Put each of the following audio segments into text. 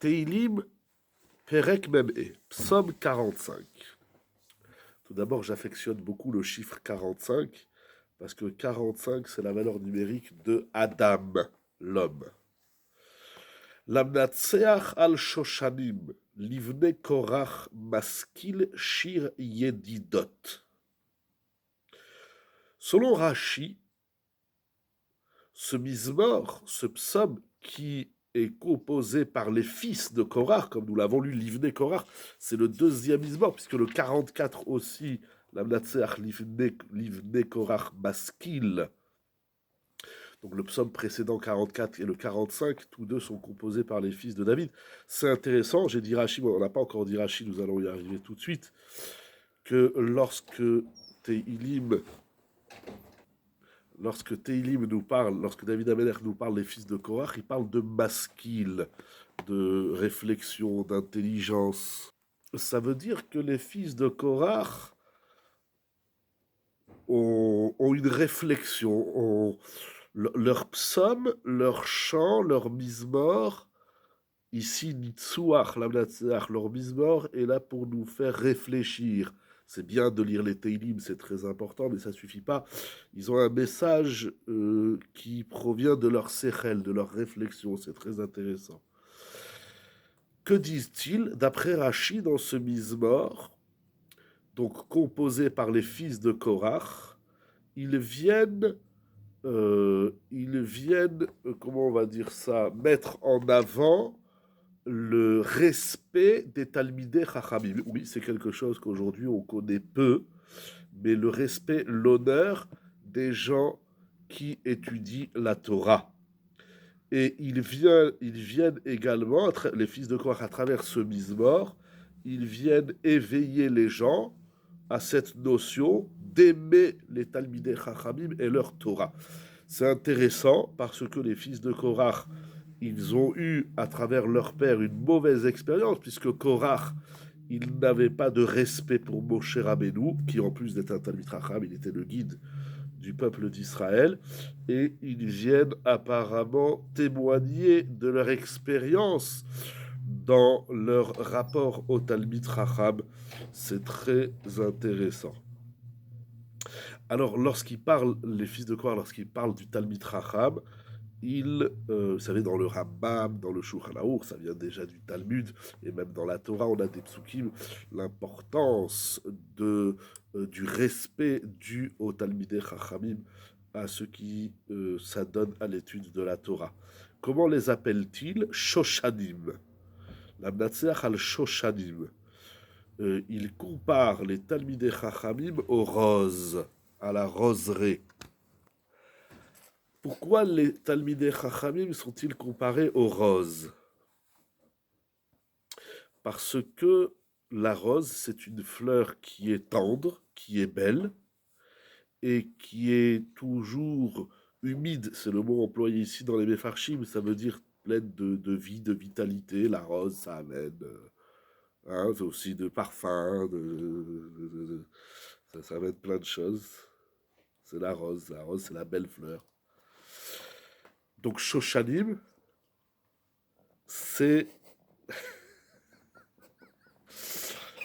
Teilim, Perek Mem-E, Psaume 45. Tout d'abord, j'affectionne beaucoup le chiffre 45, parce que 45, c'est la valeur numérique de Adam, l'homme. Lamnatseach al Shoshanim, Livne Korach Maskil Shir Yedidot. Selon Rashi, ce mizmor, ce psaume qui est composé par les fils de Korach, comme nous l'avons lu, Livne Korach, c'est le deuxième mizmor, puisque le 44 aussi, Lamnatseach Livne Korach Maskil, donc le psaume précédent 44 et le 45, tous deux sont composés par les fils de David. C'est intéressant, j'ai dit Rashi, on n'a pas encore dit Rashi, nous allons y arriver tout de suite, que lorsque Teilim nous parle, lorsque David Ameler nous parle des fils de Korach, il parle de maskil, de réflexion, d'intelligence. Ça veut dire que les fils de Korach ont une réflexion, leur psaume, leur chant, leur mizmor, ici Nitsuach, leur mizmor est là pour nous faire réfléchir. C'est bien de lire les Teilim, c'est très important, mais ça ne suffit pas. Ils ont un message qui provient de leur sechel, de leur réflexion. C'est très intéressant. Que disent-ils d'après Rashi dans ce mizmor, donc composé par les fils de Korach? Ils viennent, comment on va dire ça, mettre en avant le respect des Talmidei Chachamim. Oui, c'est quelque chose qu'aujourd'hui on connaît peu, mais le respect, l'honneur des gens qui étudient la Torah. Et ils viennent également, les fils de Korach, à travers ce mizmor, ils viennent éveiller les gens à cette notion d'aimer les Talmidei Chachamim et leur Torah. C'est intéressant parce que les fils de Korach, ils ont eu, à travers leur père, une mauvaise expérience, puisque Korach, il n'avait pas de respect pour Moshe Rabbeinu, qui en plus d'être un Talmid Chacham, il était le guide du peuple d'Israël, et ils viennent apparemment témoigner de leur expérience dans leur rapport au Talmid Chacham. C'est très intéressant. Alors, lorsqu'ils parlent, les fils de Korach, lorsqu'ils parlent du Talmid Chacham, vous savez, dans le Rambam, dans le Shulchan Aruch, ça vient déjà du Talmud, et même dans la Torah, on a des psukim, l'importance du respect dû au Talmidei Chachamim, à ceux qui s'adonnent à l'étude de la Torah. Comment les appellent-ils? Shoshanim. La Mnatseach al Shoshanim. Il compare les Talmidei Chachamim aux roses, à la roseraie. Pourquoi les Talmidei Chachamim sont-ils comparés aux roses? Parce que la rose, c'est une fleur qui est tendre, qui est belle, et qui est toujours humide. C'est le mot employé ici dans les Mefarshim, ça veut dire pleine de vie, de vitalité. La rose, ça amène aussi de parfum, ça amène plein de choses. C'est la rose, c'est la belle fleur. Donc Shoshanim, c'est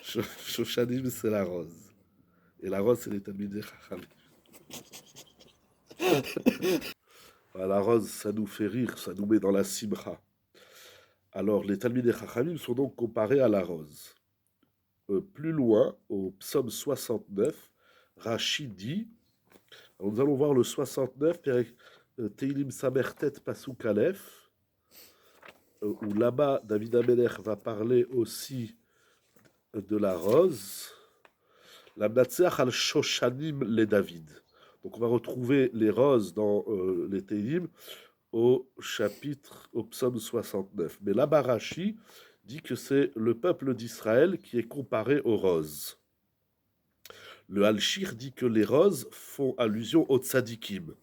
Shoshanim, c'est la rose. Et la rose, c'est les Talmidei Chachamim. La rose, ça nous fait rire, ça nous met dans la simcha. Alors, les Talmidei Chachamim sont donc comparés à la rose. Plus loin, au psaume 69, Rashi dit, alors nous allons voir le 69, Teilim Samertet Pasuk Aleph, où là-bas, David Ameler va parler aussi de la rose. La Mnatseach al Shoshanim le David. Donc on va retrouver les roses dans les Teilim au psaume 69. Mais là-bas, Rashi dit que c'est le peuple d'Israël qui est comparé aux roses. Le Al-Shir dit que les roses font allusion aux tzadikim.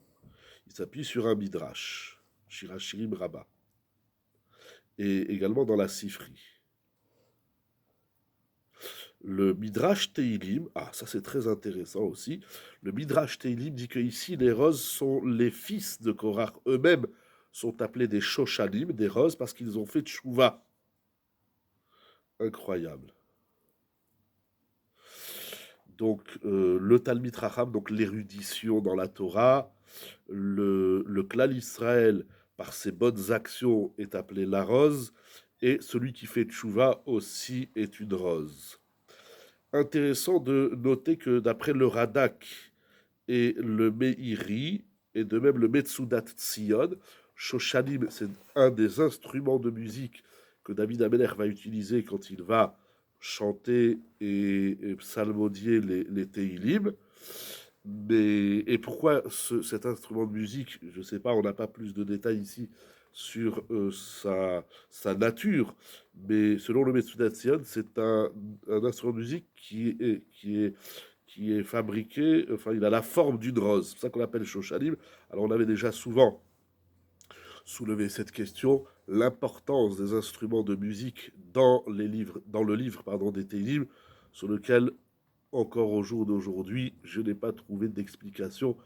Il s'appuie sur un midrash, Shirachirim Rabbah, et également dans la Sifri. Le Midrash Teilim, ça c'est très intéressant aussi, le Midrash Teilim dit que ici les roses sont les fils de Korach eux-mêmes, sont appelés des Shoshanim, des roses, parce qu'ils ont fait tchouva. incroyable. Donc, le Talmid Chacham, donc l'érudition dans la Torah, le Klal Israël, par ses bonnes actions, est appelé la rose, et celui qui fait tchouva aussi est une rose. Intéressant de noter que d'après le Radak et le Meiri, et de même le Metsudat Tzion, Shoshanim, c'est un des instruments de musique que David Ameler va utiliser quand il va chanter et psalmodier les Teilim. Et pourquoi cet instrument de musique? Je ne sais pas, on n'a pas plus de détails ici sur sa nature, mais selon le Metsudat Tzion, c'est un instrument de musique qui est fabriqué, enfin, il a la forme d'une rose. C'est pour ça qu'on l'appelle Shoshanim. Alors, on avait déjà souvent soulevé cette question, l'importance des instruments de musique dans le livre des Télim, sur lequel, encore au jour d'aujourd'hui, je n'ai pas trouvé d'explication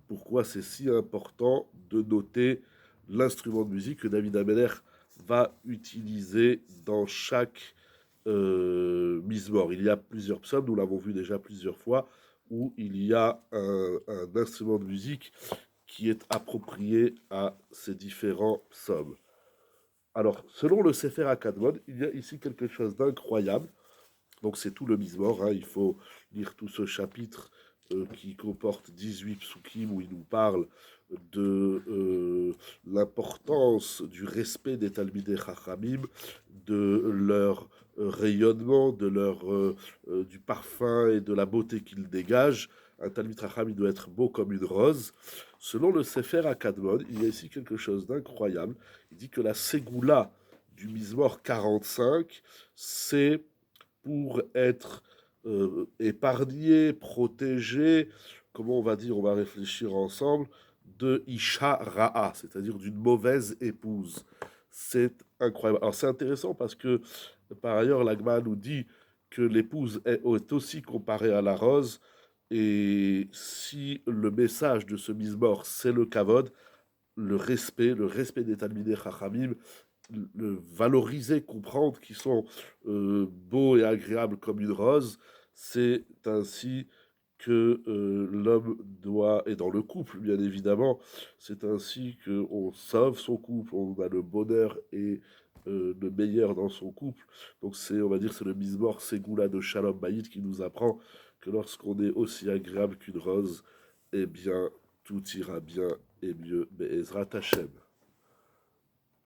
pourquoi c'est si important de noter l'instrument de musique que David Ameller va utiliser dans chaque Mizmor. Il y a plusieurs psaumes, nous l'avons vu déjà plusieurs fois, où il y a un instrument de musique qui est approprié à ces différents psaumes. Alors, selon le Sefer HaKadmon, il y a ici quelque chose d'incroyable. Donc, c'est tout le Mizmor. Hein. Il faut lire tout ce chapitre qui comporte 18 psukim où il nous parle de l'importance du respect des Talmidei Chachamim, de leur rayonnement, du parfum et de la beauté qu'ils dégagent. Un Talmid Chacham, il doit être beau comme une rose. Selon le Sefer HaKadmon, il y a ici quelque chose d'incroyable. Il dit que la Ségoula du Mizmor 45, c'est pour être épargné, protégé, comment on va dire, on va réfléchir ensemble, de Isha Ra'a, c'est-à-dire d'une mauvaise épouse. C'est incroyable. Alors c'est intéressant parce que par ailleurs, l'Agma nous dit que l'épouse est aussi comparée à la rose, et si le message de ce Mizmor, c'est le kavod, le respect des Talmidei Chachamim, le valoriser, comprendre qu'ils sont beaux et agréables comme une rose, c'est ainsi que l'homme doit, et dans le couple bien évidemment, c'est ainsi qu'on sauve son couple, on a le bonheur et le meilleur dans son couple. Donc c'est, on va dire, c'est le Mizmor Ségoula de Shalom Bayit qui nous apprend que lorsqu'on est aussi agréable qu'une rose, eh bien tout ira bien et mieux. Be'ezrat Hashem.